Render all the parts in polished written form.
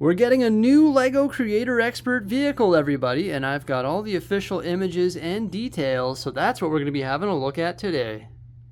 We're getting a new LEGO Creator Expert vehicle, everybody, and I've got all the official images and details, so that's what we're going to be having a look at today.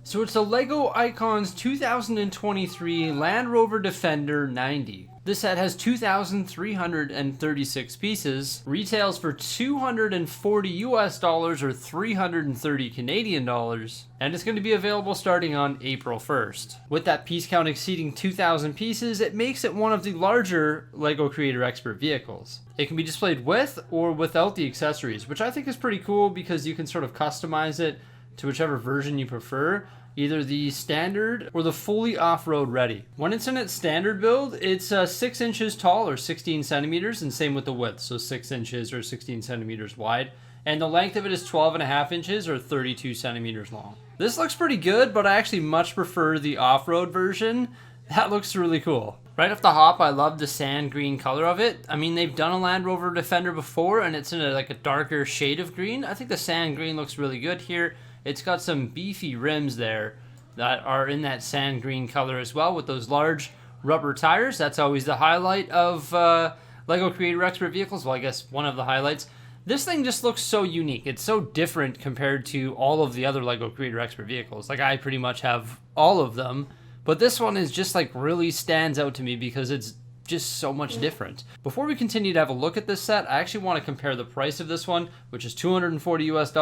So it's a LEGO Icons 2023 Land Rover Defender 90. This set has 2,336 pieces, retails for $240 US or 330 Canadian dollars, and it's going to be available starting on April 1st. With that piece count exceeding 2,000 pieces, it makes it one of the larger LEGO Creator Expert vehicles. It can be displayed with or without the accessories, which I think is pretty cool because you can sort of customize it to whichever version you prefer, either the standard or the fully off-road ready. When it's in its standard build, it's 6 inches tall or 16 centimeters, and same with the width, so 6 inches or 16 centimeters wide. And the length of it is 12.5 inches or 32 centimeters long. This looks pretty good, but I actually much prefer the off-road version. That looks really cool. Right off the hop, I love the sand green color of it. I mean, they've done a Land Rover Defender before, and it's in a darker shade of green. I think the sand green looks really good here. It's got some beefy rims there that are in that sand green color as well with those large rubber tires. That's always the highlight of LEGO Creator Expert vehicles. Well, I guess one of the highlights. This thing just looks so unique. It's so different compared to all of the other LEGO Creator Expert vehicles. Like, I pretty much have all of them, but this one is just really stands out to me because it's just so much different. Before we continue to have a look at this set, I actually want to compare the price of this one, which is $240 US,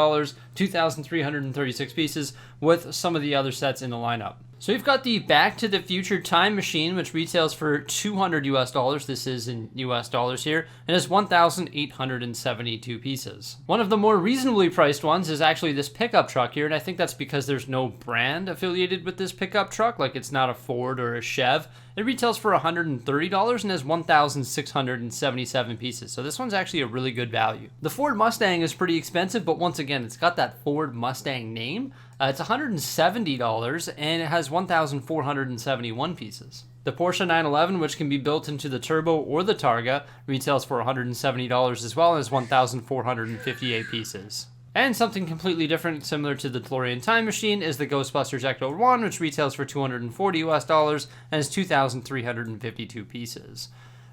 2,336 pieces, with some of the other sets in the lineup. So we've got the Back to the Future Time Machine, which retails for $200 US. This is in US dollars here, and has 1,872 pieces. One of the more reasonably priced ones is actually this pickup truck here, and I think that's because there's no brand affiliated with this pickup truck, like it's not a Ford or a Chev. It retails for $130 and has 1,677 pieces, so this one's actually a really good value. The Ford Mustang is pretty expensive, but once again, it's got that Ford Mustang name. It's $170 and it has 1,471 pieces. The Porsche 911, which can be built into the Turbo or the Targa, retails for $170 as well and has 1,458 pieces. And something completely different, similar to the DeLorean Time Machine, is the Ghostbusters Ecto 1, which retails for $240 US and has 2,352 pieces.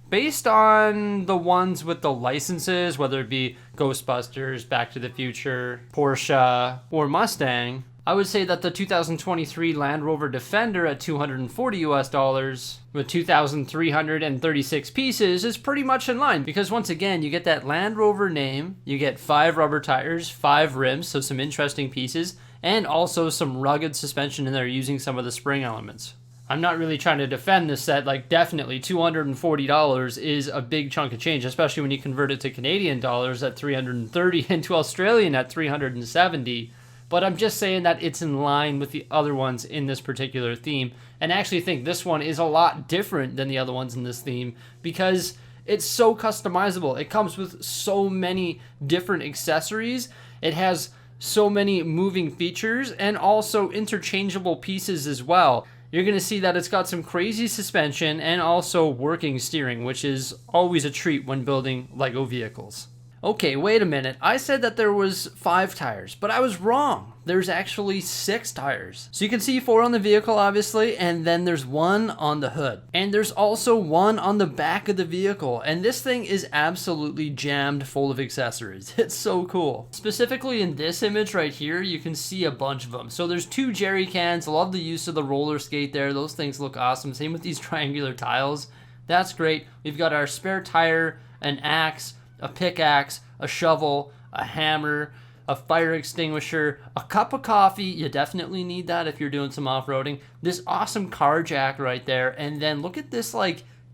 Based on the ones with the licenses, whether it be Ghostbusters, Back to the Future, Porsche, or Mustang, I would say that the 2023 Land Rover Defender at $240 US with 2,336 pieces is pretty much in line, because once again, you get that Land Rover name, you get 5 rubber tires, 5 rims, so some interesting pieces, and also some rugged suspension in there using some of the spring elements. I'm not really trying to defend this set, definitely $240 is a big chunk of change, especially when you convert it to Canadian dollars at 330 and to Australian at 370. But I'm just saying that it's in line with the other ones in this particular theme, and I actually think this one is a lot different than the other ones in this theme because it's so customizable. It comes with so many different accessories. It has so many moving features and also interchangeable pieces as well. You're going to see that it's got some crazy suspension and also working steering, which is always a treat when building LEGO vehicles. Okay, wait a minute. I said that there was 5 tires, but I was wrong. There's actually 6 tires. So you can see 4 on the vehicle, obviously, and then there's 1 on the hood. And there's also 1 on the back of the vehicle. And this thing is absolutely jammed full of accessories. It's so cool. Specifically in this image right here, you can see a bunch of them. So there's 2 jerry cans. I love the use of the roller skate there. Those things look awesome. Same with these triangular tiles. That's great. We've got our spare tire, an axe, a pickaxe, a shovel, a hammer, a fire extinguisher, a cup of coffee. You definitely need that if you're doing some off-roading. This awesome car jack right there. And then look at this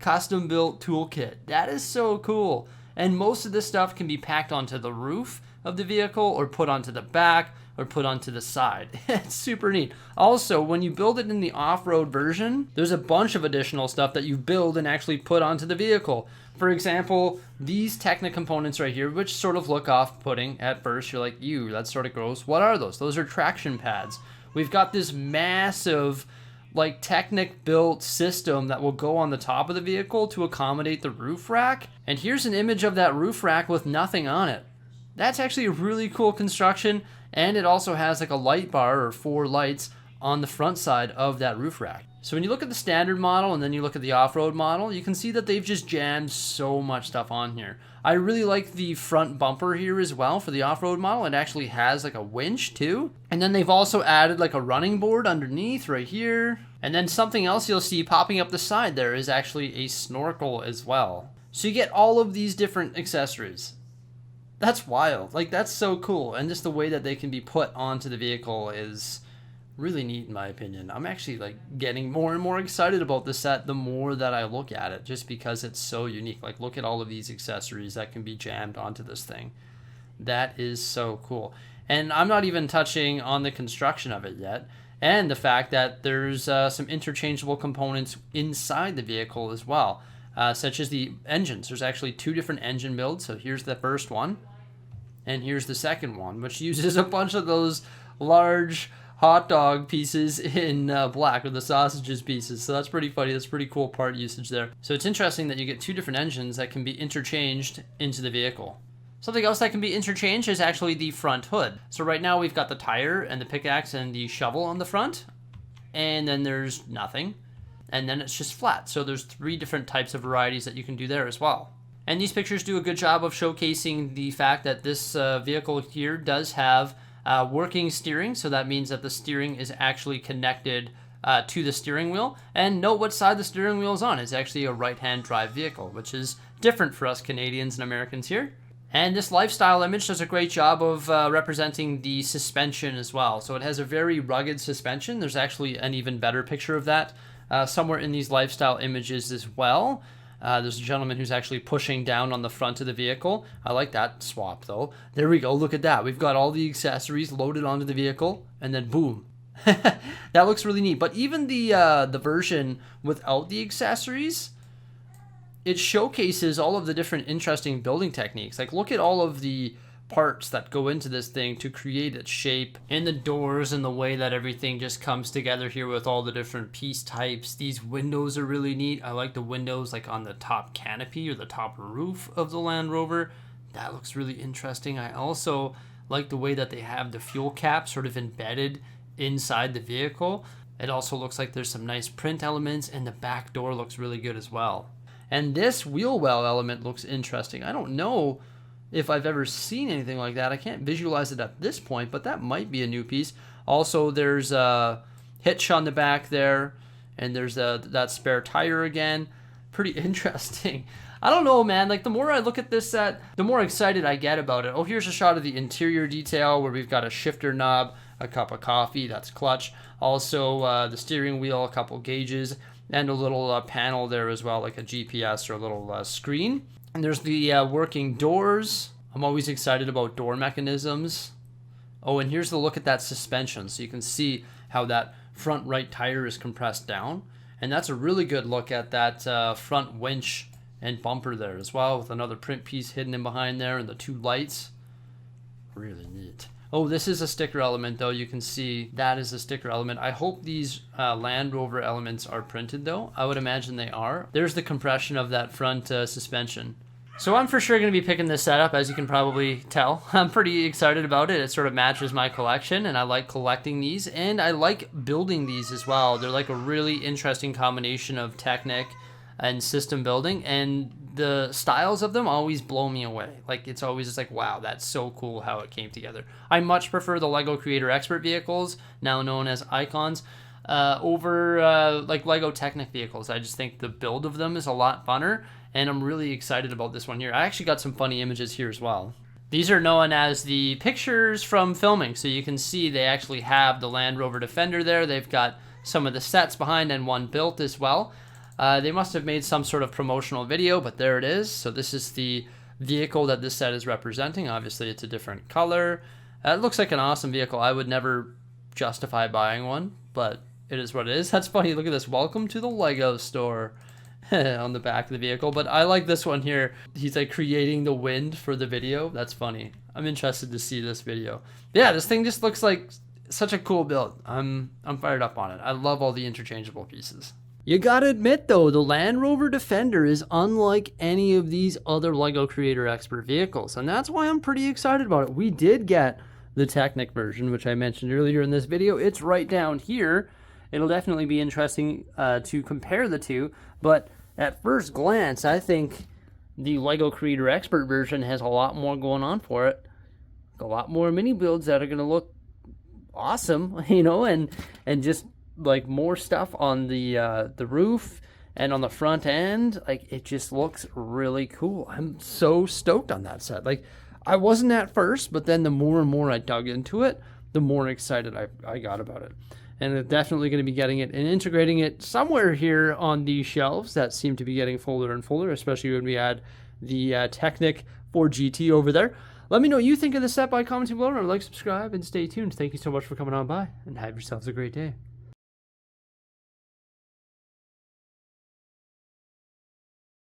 custom built toolkit. That is so cool. And most of this stuff can be packed onto the roof of the vehicle or put onto the back or put onto the side. It's super neat. Also, when you build it in the off-road version, there's a bunch of additional stuff that you build and actually put onto the vehicle. For example, these Technic components right here, which sort of look off-putting at first. You're like, ew, that's sort of gross. What are those? Those are traction pads. We've got this massive Technic built system that will go on the top of the vehicle to accommodate the roof rack. And here's an image of that roof rack with nothing on it. That's actually a really cool construction, and it also has a light bar or 4 lights on the front side of that roof rack. So when you look at the standard model and then you look at the off-road model, you can see that they've just jammed so much stuff on here. I really like the front bumper here as well for the off-road model. It actually has like a winch too. And then they've also added like a running board underneath right here. And then something else you'll see popping up the side there is actually a snorkel as well. So you get all of these different accessories. That's wild. Like, that's so cool. And just the way that they can be put onto the vehicle is really neat in my opinion. I'm actually like getting more and more excited about this set the more that I look at it, just because it's so unique. Like, look at all of these accessories that can be jammed onto this thing. That is so cool. And I'm not even touching on the construction of it yet, and the fact that there's some interchangeable components inside the vehicle as well, such as the engines. There's actually 2 different engine builds. So here's the first one, and here's the second one, which uses a bunch of those large hot dog pieces in black, or the sausages pieces. So that's pretty funny. That's pretty cool part usage there. So it's interesting that you get 2 different engines that can be interchanged into the vehicle. Something else that can be interchanged is actually the front hood. So right now we've got the tire and the pickaxe and the shovel on the front, and then there's nothing, and then it's just flat. So there's 3 different types of varieties that you can do there as well. And these pictures do a good job of showcasing the fact that this vehicle here does have working steering. So that means that the steering is actually connected to the steering wheel. And note what side the steering wheel is on. It's actually a right-hand drive vehicle, which is different for us Canadians and Americans here. And this lifestyle image does a great job of representing the suspension as well. So it has a very rugged suspension. There's actually an even better picture of that somewhere in these lifestyle images as well. There's a gentleman who's actually pushing down on the front of the vehicle. I like that swap though. There we go, look at that. We've got all the accessories loaded onto the vehicle, and then boom. That looks really neat. But even the version without the accessories, it showcases all of the different interesting building techniques. Like, look at all of the parts that go into this thing to create its shape, and the doors and the way that everything just comes together here with all the different piece types. These windows are really neat. I like the windows like on the top canopy or the top roof of the Land Rover. That looks really interesting. I also like the way that they have the fuel cap sort of embedded inside the vehicle. It also looks like there's some nice print elements, and the back door looks really good as well. And this wheel well element looks interesting. I don't know if I've ever seen anything like that. I can't visualize it at this point, but that might be a new piece. Also, there's a hitch on the back there, and there's that spare tire again. Pretty interesting. I don't know, man. Like, the more I look at this set, the more excited I get about it. Oh, here's a shot of the interior detail where we've got a shifter knob, a cup of coffee, that's clutch. Also, the steering wheel, a couple gauges, and a little panel there as well, like a GPS or a little screen. And there's the working doors. I'm always excited about door mechanisms. Oh, and here's the look at that suspension. So you can see how that front right tire is compressed down. And that's a really good look at that front winch and bumper there as well, with another print piece hidden in behind there and the 2 lights. Really neat. Oh, this is a sticker element though. You can see that is a sticker element. I hope these Land Rover elements are printed though. I would imagine they are. There's the compression of that front suspension. So I'm for sure going to be picking this setup, as you can probably tell. I'm pretty excited about it. It sort of matches my collection, and I like collecting these, and I like building these as well. They're like a really interesting combination of Technic and system building, and the styles of them always blow me away. Like, it's always just like, wow, that's so cool how it came together. I much prefer the Lego Creator Expert vehicles, now known as Icons, over like Lego Technic vehicles. I just think the build of them is a lot funner, and I'm really excited about this one here. I actually got some funny images here as well. These are known as the pictures from filming, so you can see they actually have the Land Rover Defender there. They've got some of the sets behind and one built as well. They must have made some sort of promotional video, but there it is. So this is the vehicle that this set is representing. Obviously, it's a different color. It looks like an awesome vehicle. I would never justify buying one, but it is what it is. That's funny. Look at this. Welcome to the Lego store on the back of the vehicle. But I like this one here. He's like creating the wind for the video. That's funny. I'm interested to see this video. Yeah, this thing just looks like such a cool build. I'm fired up on it. I love all the interchangeable pieces. You gotta admit though, the Land Rover Defender is unlike any of these other LEGO Creator Expert vehicles, and that's why I'm pretty excited about it. We did get the Technic version, which I mentioned earlier in this video. It's right down here. It'll definitely be interesting to compare the two, but at first glance, I think the LEGO Creator Expert version has a lot more going on for it. A lot more mini builds that are going to look awesome, you know, and just like more stuff on the roof and on the front end. Like, it just looks really cool. I'm so stoked on that set. Like, I wasn't at first, but then the more and more I dug into it, the more excited I got about it. And it's definitely going to be getting it and integrating it somewhere here on these shelves that seem to be getting fuller and fuller, especially when we add the Technic 4GT over there. Let me know what you think of the set by commenting below. Remember, like, subscribe, and stay tuned. Thank you so much for coming on by, and have yourselves a great day.